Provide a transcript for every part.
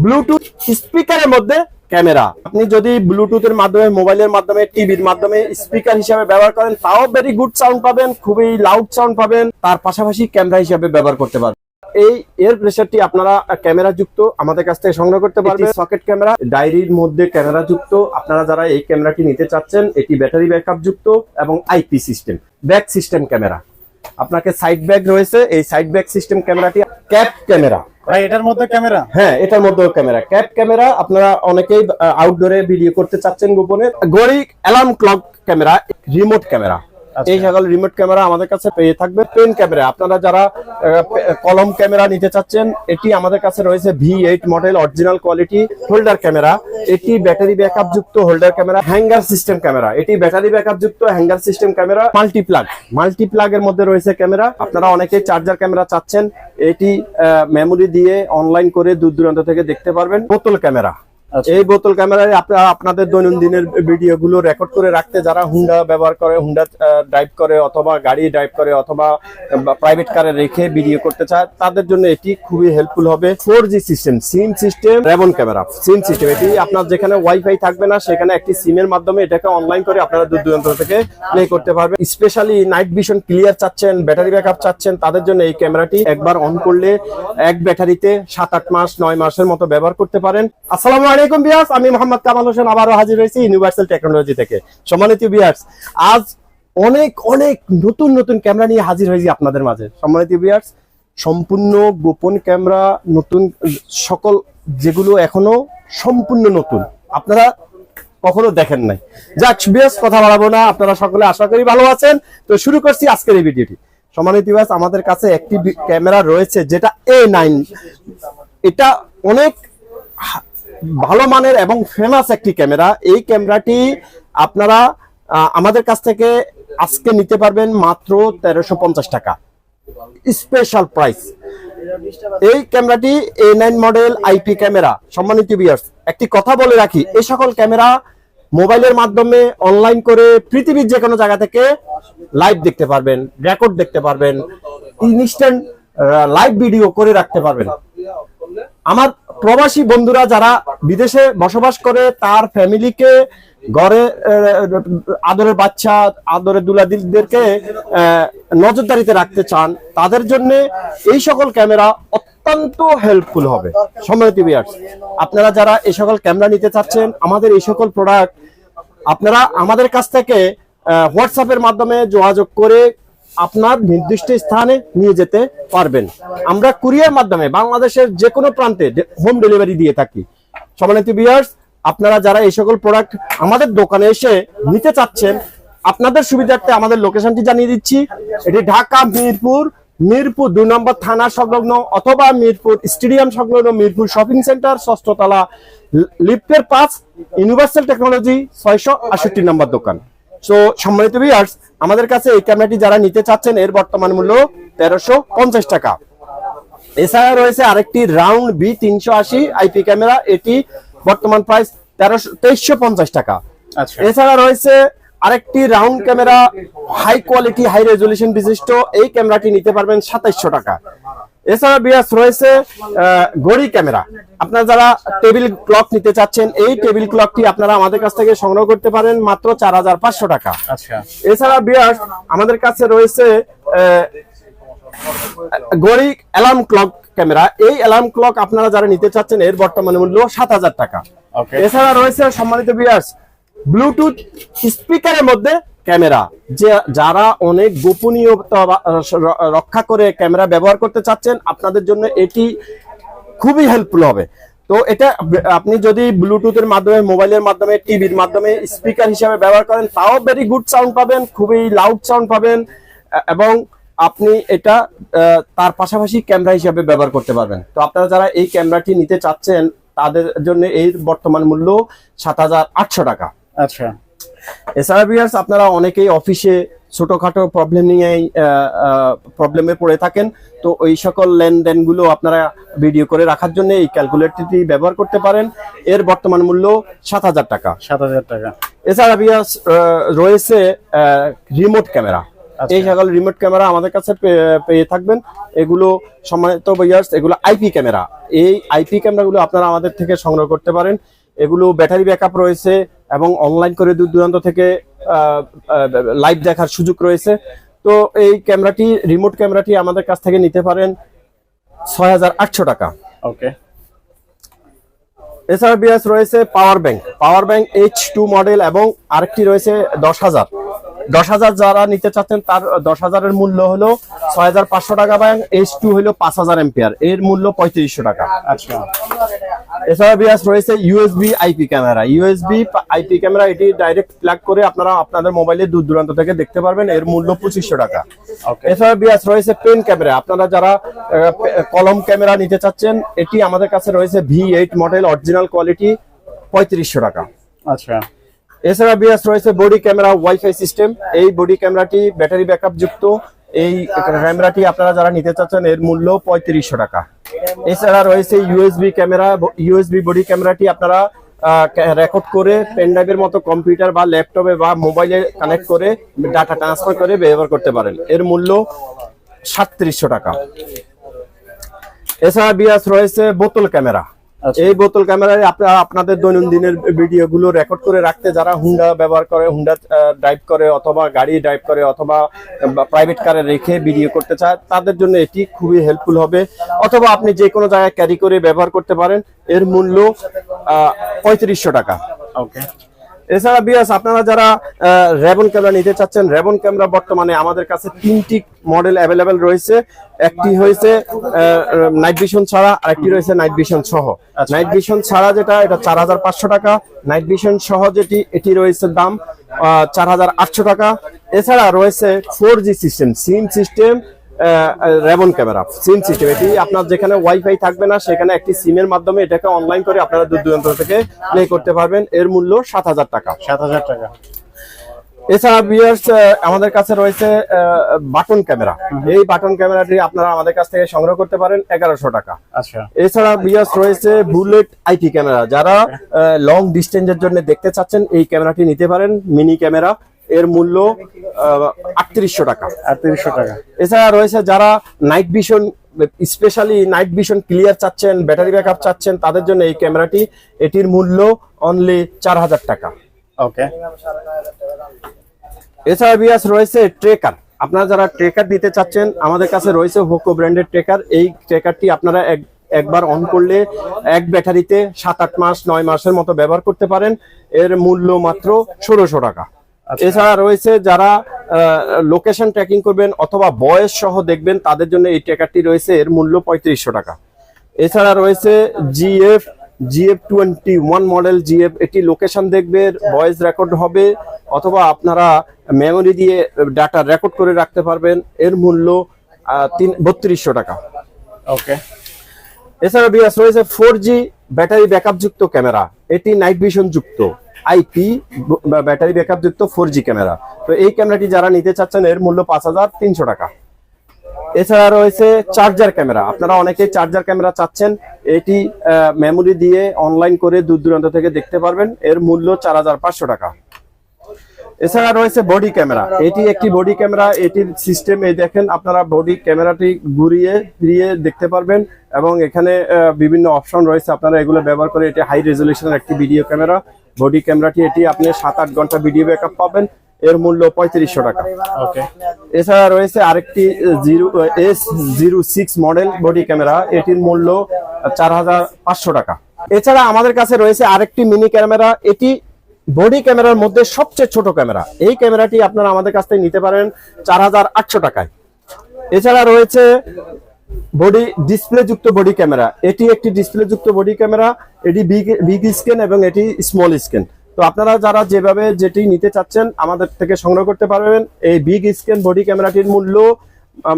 Bluetooth স্পিকারের মধ্যে camera. আপনি যদি ব্লুটুথের মাধ্যমে, মোবাইলের মাধ্যমে, টিভির মাধ্যমে স্পিকার হিসাবে ব্যবহার করেন, তাও ভেরি গুড সাউন্ড পাবেন, খুবই লাউড সাউন্ড পাবেন। তার পাশাপাশি ক্যামেরা হিসাবে ব্যবহার করতে পারবেন। এই এয়ার প্রেসারটি আপনারা ক্যামেরা যুক্ত আমাদের কাছ থেকে সংগ্রহ করতে পারবেন। সকেট ক্যামেরা, ডায়েরির মধ্যে ক্যামেরা যুক্ত। আপনারা যারা এই ক্যামেরাটি নিতে চাচ্ছেন, এটি ব্যাটারি ব্যাকআপ যুক্ত এবং IP system, back system camera. আপনাকে সাইড ব্যাগ রয়েছে, এই সাইড ব্যাগ সিস্টেম ক্যামেরাটি ক্যাপ ক্যামেরা। এটার মধ্যে ক্যামেরা, হ্যাঁ এটার মধ্যে ক্যামেরা, ক্যাপ ক্যামেরা। আপনারা অনেকেই আউটডোরে ভিডিও করতে চাচ্ছেন গোপনে। ঘড়ি, alarm clock camera, remote camera. এই সকল রিমোট ক্যামেরা আমাদের কাছে পেয়ে থাকবে। পেন ক্যামেরা, আপনারা যারা কলম ক্যামেরা নিতে চাচ্ছেন, এটি আমাদের কাছে রয়েছে V8 model, original quality. Holder camera, এটি ব্যাটারি ব্যাকআপ যুক্ত holder camera. Hanger system camera, এটি ব্যাটারি ব্যাকআপ যুক্ত হ্যাঙ্গার সিস্টেম ক্যামেরা। মাল্টিপ্লাগ এর মধ্যে রয়েছে ক্যামেরা। আপনারা অনেকেই চার্জার ক্যামেরা চাচ্ছেন, এটি মেমোরি দিয়ে অনলাইন করে দূর দূরান্ত থেকে দেখতে পারবেন। বোতল ক্যামেরা, এই বোতল ক্যামেরায় আপনারা আপনাদের দৈনন্দিনের ভিডিও গুলো রেকর্ড করে রাখতে, যারা হুন্ডা ব্যবহার করে, হুন্ডা ড্রাইভ করে অথবা গাড়ি ড্রাইভ করে অথবা প্রাইভেট কারে রেখে ভিডিও করতে চায়, তাদের জন্য এটি খুবই হেল্পফুল হবে। 4G সিস্টেম, সিম সিস্টেম, রেবন ক্যামেরা, সিম সিস্টেম। এটি আপনার যেখানে ওয়াইফাই থাকবে না, সেখানে একটি সিমের মাধ্যমে এটাকে অনলাইন করে আপনারা দূর দূরান্ত থেকে প্লে করতে পারবেন। স্পেশালি নাইট ভিশন ক্লিয়ার চাচ্ছেন, ব্যাটারি ব্যাকআপ চাচ্ছেন, তাদের জন্য এই ক্যামেরাটি একবার অন করলে এক ব্যাটারিতে 7-8 মাস 9 মাসের মতো ব্যবহার করতে পারেন। আসসালামু আলাইকুম ভিউয়ার্স, আমি মোহাম্মদ কামাল হোসেন আবারও হাজির হয়েছি ইউনিভার্সাল টেকনোলজি থেকে। সম্মানিত ভিউয়ার্স, আজ অনেক নতুন নতুন ক্যামেরা নিয়ে হাজির হয়েছি আপনাদের মাঝে। সম্মানিত ভিউয়ার্স, সম্পূর্ণ গোপন ক্যামেরা, নতুন সকল, যেগুলো এখনো সম্পূর্ণ নতুন, আপনারা কখনো দেখেন নাই। যাক ভিউয়ার্স, কথা বাড়াবো না, আপনারা সকলে আশা করি ভালো আছেন। তো শুরু করছি আজকের এই ভিডিওটি। সম্মানিত ভিউয়ার্স, আমাদের কাছে একটি ক্যামেরা রয়েছে যেটা A9। এটা অনেক ভালো মানের এবং ফেমাস একটি ক্যামেরা। এই ক্যামেরাটি আপনারা আমাদের কাছ থেকে আজকে নিতে পারবেন মাত্র 1350 টাকা, স্পেশাল প্রাইস। এই ক্যামেরাটি A9 মডেল আইপি ক্যামেরা। সম্মানিত ভিউয়ার্স, একটি কথা বলে রাখি, এই সকল ক্যামেরা মোবাইলের মাধ্যমে অনলাইন করে পৃথিবীর যে কোনো জায়গা থেকে লাইভ দেখতে পারবেন, রেকর্ড দেখতে পারবেন, ইনস্ট্যান্ট লাইভ ভিডিও করে রাখতে পারবেন। আমার প্রবাসী বন্ধুরা যারা বিদেশে বসবাস করে, তার ফ্যামিলিকে, ঘরে আদরের বাচ্চা, আদরের দুলাদিদেরকে নজরদারিতে রাখতে চান, তাদের জন্য এই সকল ক্যামেরা অত্যন্ত হেল্পফুল হবে। সম্মানিত ভিউয়ার্স, আপনারা যারা এই সকল ক্যামেরা নিতে চাচ্ছেন, আমাদের এই সকল প্রোডাক্ট আপনারা আমাদের কাছ থেকে হোয়াটসঅ্যাপের মাধ্যমে যোগাযোগ করে আপনার নির্দিষ্ট স্থানে নিয়ে যেতে পারবেন। আমরা কুরিয়ার মাধ্যমে বাংলাদেশের যে কোনো প্রান্তে হোম ডেলিভারি দিয়ে থাকি। সম্মানিত ভিউয়ার্স, আপনারা যারা এই সকল প্রোডাক্ট আমাদের দোকানে এসে নিতে চাচ্ছেন, আপনাদের সুবিধার্থে আমাদের লোকেশনটি জানিয়ে দিচ্ছি। এটি ঢাকা মিরপুর 2 নম্বর থানা সংলগ্ন অথবা মিরপুর স্টেডিয়াম সংলগ্ন মিরপুর শপিং সেন্টার, 6ষ্ঠ তলা, লিফটের 5, ইউনিভার্সাল টেকনোলজি 668 নম্বর দোকান। সো সম্মানিত ভিউয়ার্স, আমাদের কাছে এই ক্যামেরাটি যারা নিতে চাচ্ছেন, এর বর্তমান মূল্য 1350 টাকা। এছাড়া রয়েছে আরেকটি রাউন্ড B380 আইপি ক্যামেরা, এটি বর্তমান প্রাইস 2350 টাকা। এছাড়া রয়েছে আরেকটি round camera, high quality high resolution বিশিষ্ট, এই ক্যামেরাটি নিতে পারবেন 2700 টাকা। এছাড়া ভিউয়ার্স রয়েছে ঘড়ি ক্যামেরা। আপনারা যারা টেবিল ক্লক নিতে চাচ্ছেন, এই টেবিল ক্লকটি আপনারা আমাদের কাছ থেকে সংগ্রহ করতে পারেন মাত্র 4500 টাকা। এছাড়া ভিউয়ার্স আমাদের কাছে রয়েছে ঘড়ি, অ্যালার্ম ক্লক ক্যামেরা। এই অ্যালার্ম ক্লক আপনারা যারা নিতে চাচ্ছেন, এর বর্তমান মূল্য 7000 টাকা। এছাড়া রয়েছে সম্মানিত ভিউয়ার্স ব্লুটুথ স্পিকারের মধ্যে ক্যামেরা, যে যারা অনেক গোপনীয়তা রক্ষা করে ক্যামেরা ব্যবহার করতে চাচ্ছেন, আপনাদের জন্য এটি খুবই হেল্পফুল হবে। তো এটা আপনি যদি ব্লুটুথের মাধ্যমে, মোবাইলের মাধ্যমে, টিভির মাধ্যমে স্পিকার হিসাবে ব্যবহার করেন, তাও ভেরি গুড সাউন্ড পাবেন, খুবই লাউড সাউন্ড পাবেন এবং আপনি এটা তার পাশাপাশি ক্যামেরা হিসাবে ব্যবহার করতে পারবেন। তো আপনারা যারা এই ক্যামেরাটি নিতে চাচ্ছেন, তাদের জন্য এই বর্তমান মূল্য 7800 টাকা। আচ্ছা। এছাড়া ভিউয়ার্স, আপনারা অনেকেই অফিসে ছোটখাটো প্রবলেমে পড়ে থাকেন, তো ওই সকল লেনদেনগুলো আপনারা ভিডিও করে রাখার জন্য এই ক্যালকুলেটরটি ব্যবহার করতে পারেন। এর বর্তমান মূল্য 7000 টাকা। 7000 টাকা। এছাড়া ভিউয়ার্স রয়েছে রিমোট ক্যামেরা। এই সকল রিমোট ক্যামেরা আমাদের কাছে পেয়ে থাকবেন। এগুলো সম্মানিত ভিউয়ার্স, এগুলো আইপি ক্যামেরা। এই আইপি ক্যামেরাগুলো আপনারা আমাদের থেকে সংগ্রহ করতে পারেন। এগুলো ব্যাটারি ব্যাকআপ রয়েছে এবং অনলাইন করে দূর দূরান্ত থেকে লাইভ দেখার সুযোগ রয়েছে। তো এই ক্যামেরাটি, রিমোট ক্যামেরাটি আমাদের কাছ থেকে নিতে পারেন ৬,৮০০ টাকা। ওকে। এছাড়া বিএস রয়েছে পাওয়ার ব্যাংক H2 মডেল এবং আরেকটি রয়েছে 10,000 যারা নিতে চাচ্ছেন তার 10,000 এর মূল্য হলো 6,500 টাকা, এবং H2 হলো 5,000 এম্পিয়ার, এর মূল্য 3,500 টাকা। আচ্ছা। এছাড়া বিএস রয়েছে ইউএসবি আইপি ক্যামেরা। এটি ডাইরেক্ট প্লাগ করে আপনারা আপনাদের মোবাইলে দূর দূরান্ত থেকে দেখতে পারবেন, এর মূল্য 2,500 টাকা। এছাড়া বিএস রয়েছে পেন ক্যামেরা। আপনারা যারা কলম ক্যামেরা নিতে চাচ্ছেন, এটি আমাদের কাছে রয়েছে V8 মডেল, অরিজিনাল কোয়ালিটি, 3,500 টাকা। আচ্ছা। এছাড়া বিএস রয়েছে বডি ক্যামেরা ওয়াইফাই সিস্টেম। এই বডি ক্যামেরাটি ব্যাটারি ব্যাকআপ যুক্ত। এই ক্যামেরাটি আপনারা যারা নিতে চাচ্ছেন এর মূল্য 3,500 টাকা। এছাড়া রয়েছে ইউএসবি বডি ক্যামেরাটি আপনারা রেকর্ড করে পেন ড্রাইভের মতো কম্পিউটার বা ল্যাপটপে বা মোবাইলে কানেক্ট করে ডাটা ট্রান্সফার করে ব্যবহার করতে পারেন, এর মূল্য 3,700 টাকা। এছাড়া বিএস রয়েছে বোতল ক্যামেরা। এই বোতল ক্যামেরায় আপনারা আপনাদের দৈনন্দিনের ভিডিও গুলো রেকর্ড করে রাখতে, যারা হুন্ডা ব্যবহার করে, হুন্ডা ড্রাইভ করে অথবা গাড়ি ড্রাইভ করে অথবা প্রাইভেট কারে রেখে ভিডিও করতে চায়, তাদের জন্য এটি খুবই হেল্পফুল হবে। অথবা আপনি যে কোনো জায়গায় ক্যারি করে ব্যবহার করতে পারেন, এর মূল্য 3,500 টাকা। ওকে। এছাড়া বিএস আপনারা যারা রেবন ক্যামেরা নিতে চাচ্ছেন, রেবন ক্যামেরা বর্তমানে আমাদের কাছে 3টি মডেল অ্যাভেলেবেল রয়েছে। একটি হয়েছে নাইট ভিশন ছাড়া, আরেকটি রয়েছে নাইট ভিশন সহ। নাইট ভিশন ছাড়া যেটা, এটা 4,500 টাকা। নাইট ভিশন সহ যেটি, এটি রয়েছে দাম 4,800 টাকা। এছাড়া রয়েছে 4G সিস্টেম, সিম সিস্টেম রেবন ক্যামেরা সিম সিস্টেম। এটি আপনার যেখানে ওয়াইফাই থাকবে না, সেখানে একটি সিমের মাধ্যমে এটাকে অনলাইন করে আপনারা দূর দূরান্ত থেকে প্লে করতে পারবেন, এর মূল্য 7,000 টাকা। 7,000 টাকা। এছাড়া ভিউয়ার্স আমাদের কাছে রয়েছে বাটন ক্যামেরা। এই বাটন ক্যামেরাটি আপনারা আমাদের কাছ থেকে সংগ্রহ করতে পারেন 1,100 টাকা। আচ্ছা। এছাড়া ভিউয়ার্স রয়েছে বুলেট আইপি ক্যামেরা। যারা লং ডিস্টেন্সের জন্য দেখতে চাচ্ছেন, এই ক্যামেরাটি নিতে পারেন, মিনি ক্যামেরা, এর মূল্য 3,800 টাকা। 3,800 টাকা। এছাড়া রয়েছে যারা night vision, specially night vision clear চাচ্ছেন, ব্যাটারি ব্যাকআপ চাচ্ছেন, তাদের জন্য এই ক্যামেরাটি, এটির মূল্য অনলি 4,000 টাকা। ওকে। এছাড়া বিয়াস রয়েছে ট্রেকার। আপনারা যারা ট্রেকার দিতে চাচ্ছেন, আমাদের কাছে রয়েছে হোকো ব্র্যান্ডের ট্রেকার। এই ট্রেকারটি আপনারা একবার অন করলে এক ব্যাটারিতে 7-8 মাস 9 মাসের মতো ব্যবহার করতে পারেন, এর মূল্য মাত্র 1,600 টাকা। এছাড়া রয়েছে যারা লোকেশন ট্র্যাকিং করবেন অথবা ভয়েস সহ দেখবেন, তাদের জন্য এই ট্রেকারটি রয়েছে, এর মূল্য 3,500 টাকা। এছাড়া রয়েছে GF21 মডেল GF, এটি লোকেশন দেখবে, ভয়েস রেকর্ড হবে, অথবা আপনারা মেমোরি দিয়ে ডাটা রেকর্ড করে রাখতে পারবেন, এর মূল্য 3,200 টাকা। ওকে। এছাড়া বিএস রয়েছে 4G ব্যাটারি ব্যাকআপ যুক্ত ক্যামেরা। এটি নাইট ভিশন যুক্ত আইপি ব্যাটারি ব্যাকআপ যুক্ত 4G ক্যামেরা। তো এই ক্যামেরাটি যারা নিতে চাচ্ছেন, এর মূল্য 5,300 টাকা। এছাড়া রয়েছে চার্জার ক্যামেরা। আপনারা অনেকেই চার্জার ক্যামেরা চাচ্ছেন, এটি মেমোরি দিয়ে অনলাইন করে দূর দূরান্ত থেকে দেখতে পারবেন, এর মূল্য 4,500 টাকা। এছাড়া রয়েছে বডি ক্যামেরা। এটি একটি বডি ক্যামেরা, এটির সিস্টেম এই দেখেন, আপনারা বডি ক্যামেরাটি ঘুরিয়ে ফিরিয়ে দেখতে পারবেন এবং এখানে বিভিন্ন অপশন রয়েছে, আপনারা এগুলো ব্যবহার করে, এটি হাই রেজলিউশনের একটি ভিডিও ক্যামেরা। বডি ক্যামেরাটি, এটি আপনি 7-8 ঘন্টা ভিডিও ব্যাকআপ পাবেন, এর মূল্য 3,500 টাকা। ওকে। এছাড়া রয়েছে আরেকটি S06 মডেল বডি ক্যামেরা, এটির মূল্য 4,500 টাকা। এছাড়া আমাদের কাছে রয়েছে আরেকটি মিনি ক্যামেরা। এটি বডি ক্যামেরার মধ্যে সবচেয়ে ছোট ক্যামেরা। এই ক্যামেরাটি আপনারা আমাদের কাছ থেকে নিতে পারেন 4,800 টাকায়। এছাড়া রয়েছে বডি ডিসপ্লে যুক্ত বডি ক্যামেরা। এটি একটি ডিসপ্লে যুক্ত বডি ক্যামেরা, এটি বিগ স্ক্রিন এবং এটি স্মল স্ক্রিন। তো আপনারা যারা যেভাবে যেটি নিতে চাচ্ছেন, আমাদের থেকে সংগ্রহ করতে পারবেন। এই বিগ স্ক্রিন বডি ক্যামেরাটির মূল্য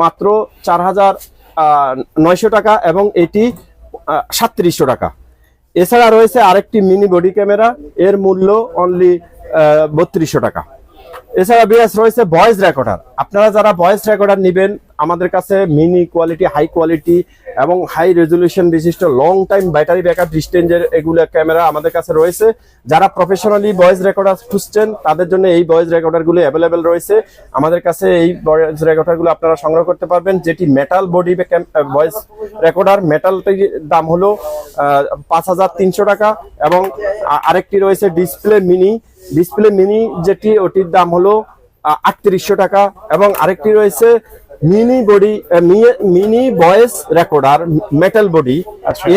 মাত্র 4,900 টাকা এবং এটি 3,700 টাকা। এছাড়া রয়েছে আরেকটি মিনি বডি ক্যামেরা, এর মূল্য অনলি 3,200 টাকা। এছাড়া বিএস রয়েছে ভয়েস রেকর্ডার। আপনারা যারা ভয়েস রেকর্ডার নেবেন আমাদের কাছে মিনি কোয়ালিটি, হাই কোয়ালিটি এবং হাই রেজলিউশন বিশিষ্ট লং টাইম ব্যাটারি ব্যাকআপ ডিস্টেন্সের এগুলো ক্যামেরা আমাদের কাছে রয়েছে। যারা প্রফেশনালি ভয়েস রেকর্ডার খুঁজছেন তাদের জন্য এই ভয়েস রেকর্ডারগুলো অ্যাভেলেবেল রয়েছে আমাদের কাছে। এই ভয়েস রেকর্ডারগুলো আপনারা সংগ্রহ করতে পারবেন, যেটি মেটাল বডি ভয়েস রেকর্ডার। মেটালটির দাম হলো 5300 টাকা এবং আরেকটি রয়েছে ডিসপ্লে মিনি যেটি, ওটির দাম হলো 3800 টাকা এবং আরেকটি রয়েছে mini voice recorder metal body,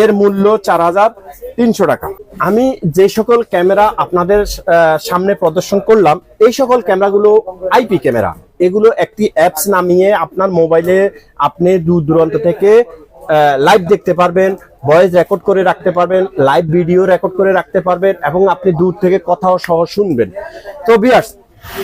এর মূল্য 4300 টাকা। আমি যে সকল ক্যামেরা আপনাদের সামনে প্রদর্শন করলাম এই সকল ক্যামেরাগুলো আইপি ক্যামেরা। এগুলো একটি অ্যাপস নামিয়ে আপনার মোবাইলে আপনি দূর দূরান্ত থেকে লাইভ দেখতে পারবেন, ভয়েস রেকর্ড করে রাখতে পারবেন, লাইভ ভিডিও রেকর্ড করে রাখতে পারবেন এবং আপনি দূর থেকে কথাও সহ শুনবেন। তো ভিউয়ার্স,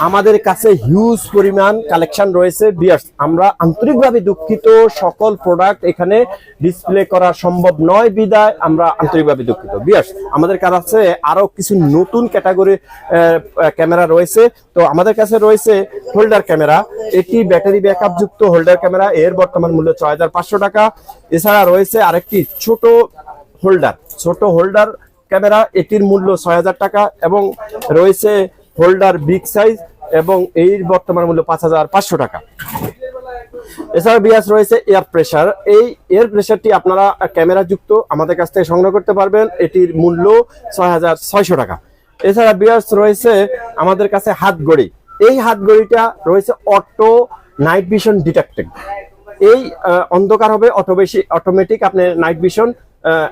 আমাদের কাছে হিউজ পরিমাণ কালেকশন রয়েছে। ভিউয়ার্স, আমরা আন্তরিকভাবে দুঃখিত, সকল প্রোডাক্ট এখানে ডিসপ্লে করা সম্ভব নয় বিদায় আমরা আন্তরিকভাবে দুঃখিত। ভিউয়ার্স, আমাদের কাছে আরো কিছু নতুন ক্যাটাগরি ক্যামেরা রয়েছে। তো আমাদের কাছে রয়েছে হোল্ডার ক্যামেরা, এটি ব্যাটারি ব্যাকআপ যুক্ত হোল্ডার ক্যামেরা, এর বর্তমান মূল্য 6500 টাকা। এছাড়া রয়েছে আরেকটি ছোট হোল্ডার ক্যামেরা, এটির মূল্য 6000 টাকা এবং রয়েছে হোল্ডার বিগ সাইজ এবং এর বর্তমান মূল্য 5500 টাকা। এছাড়া বিয়াস রয়েছে এয়ার প্রেসার, এই এয়ার প্রেসারটি আপনারা ক্যামেরা যুক্ত আমাদের কাছ থেকে সংগ্রহ করতে পারবেন, এটির মূল্য 6600 টাকা। এছাড়া বিয়াস রয়েছে আমাদের কাছে হাত ঘড়ি, এই হাত ঘড়িটা রয়েছে অটো নাইট ভিশন ডিটেক্টিং। এই অন্ধকার হবে অটোমেটিক আপনি নাইট ভিশন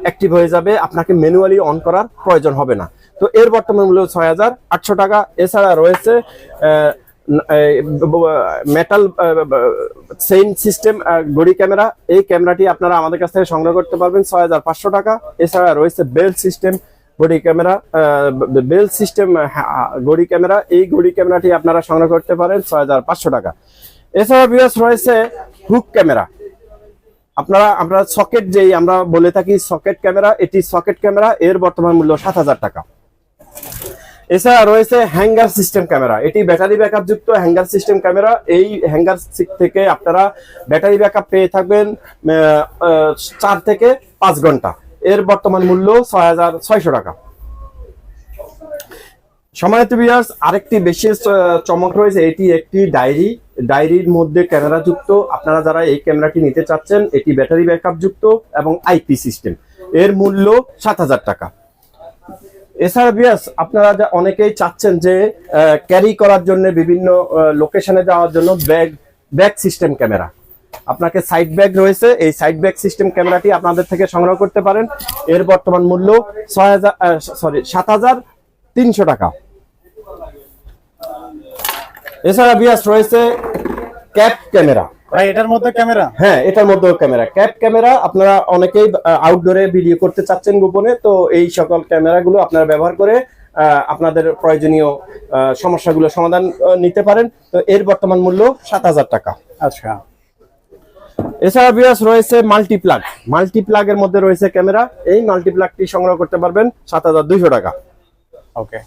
অ্যাক্টিভ হয়ে যাবে, আপনাকে ম্যানুয়ালি অন করার প্রয়োজন হবে না। তো এর বর্তমান মূল্য 6800 টাকা। এছাড়া রয়েছে মেটাল চেইন সিস্টেম ঘড়ি ক্যামেরা, এই ক্যামেরাটি আপনারা আমাদের কাছ থেকে সংগ্রহ করতে পারবেন 6500 টাকা। এছাড়া রয়েছে বেল সিস্টেম ঘড়ি ক্যামেরা, ঘড়ি ক্যামেরা, এই ঘড়ি ক্যামেরাটি আপনারা সংগ্রহ করতে পারেন 6500 টাকা। এছাড়া ভিউয়ার্স রয়েছে হুক ক্যামেরা, আমরা সকেট যেই আমরা বলে থাকি সকেট ক্যামেরা, এটি সকেট ক্যামেরা, এর বর্তমান মূল্য 7000 টাকা। এছাড়া রয়েছে হ্যাঙ্গার সিস্টেম ক্যামেরা, এটি ব্যাটারি ব্যাকআপ যুক্ত হ্যাঙ্গার সিস্টেম ক্যামেরা। এই হ্যাঙ্গার থেকে আপনারা ব্যাটারি ব্যাকআপ পেয়ে থাকবেন 4 থেকে 5 ঘন্টা, এর বর্তমান মূল্য 6600 টাকা। সম্মানিত ভিউয়ার্স, আরেকটি বিশেষ চমক রয়েছে, এটি একটি ডায়েরির মধ্যে ক্যামেরা যুক্ত। আপনারা যারা এই ক্যামেরাটি নিতে চাচ্ছেন, এটি ব্যাটারি ব্যাকআপ যুক্ত এবং আইপি সিস্টেম, এর মূল্য 7000 টাকা। এছাড়া ভিউয়ার্স, আপনারা অনেকেই চাচ্ছেন যে ক্যারি করার জন্য বিভিন্ন লোকেশনে যাওয়ার জন্য ব্যাগ সিস্টেম ক্যামেরা, আপনাকে সাইড ব্যাগ রয়েছে, এই সাইড ব্যাগ সিস্টেম ক্যামেরাটি আপনাদের থেকে সংগ্রহ করতে পারেন, এর বর্তমান মূল্য 7300 টাকা। এছাড়া ভিউয়ার্স রয়েছে ক্যাপ ক্যামেরা, এটার মধ্যে ক্যামেরা, হ্যাঁ এটার মধ্যে ক্যামেরা, ক্যাপ ক্যামেরা। আপনারা অনেকেই আউটডোরে ভিডিও করতে চাচ্ছেন গোপনে, তো এই সকল ক্যামেরাগুলো আপনারা ব্যবহার করে আপনাদের প্রয়োজনীয় সমস্যাগুলো সমাধান নিতে পারেন। তো এর বর্তমান মূল্য 7000 টাকা। আচ্ছা, এছাড়া ভিউয়ার্স রয়েছে মাল্টিপ্লাগের মধ্যে রয়েছে ক্যামেরা, এই মাল্টিপ্লাগটি সংগ্রহ করতে পারবেন 7200 টাকা। ওকে।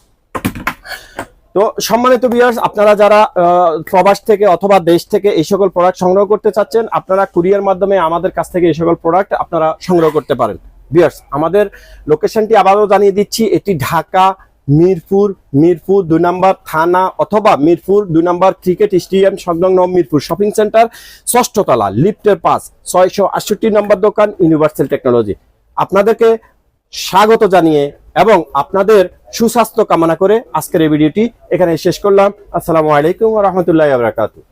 তো সম্মানিত ভিউয়ার্স, আপনারা যারা প্রবাস থেকে অথবা দেশ থেকে এই সকল প্রোডাক্ট সংগ্রহ করতে চাচ্ছেন, আপনারা কুরিয়ার মাধ্যমে আমাদের কাছ থেকে এই সকল প্রোডাক্ট আপনারা সংগ্রহ করতে পারেন। ভিউয়ার্স, আমাদের লোকেশনটি আবারও জানিয়ে দিচ্ছি, এটি ঢাকা মিরপুর 2 নম্বর থানা অথবা মিরপুর 2 নম্বর ক্রিকেট স্টেডিয়াম সংলগ্ন মিরপুর শপিং সেন্টার 6ষ্ঠ তলা লিফটের 5 668 নম্বর দোকান ইউনিভার্সাল টেকনোলজি। আপনাদেরকে স্বাগত জানিয়ে এবং আপনাদের সুস্বাস্থ্য কামনা করে আজকের এই ভিডিওটি এখানে শেষ করলাম। আসসালামু আলাইকুম ওয়া রাহমাতুল্লাহি ওয়া বারাকাতুহু।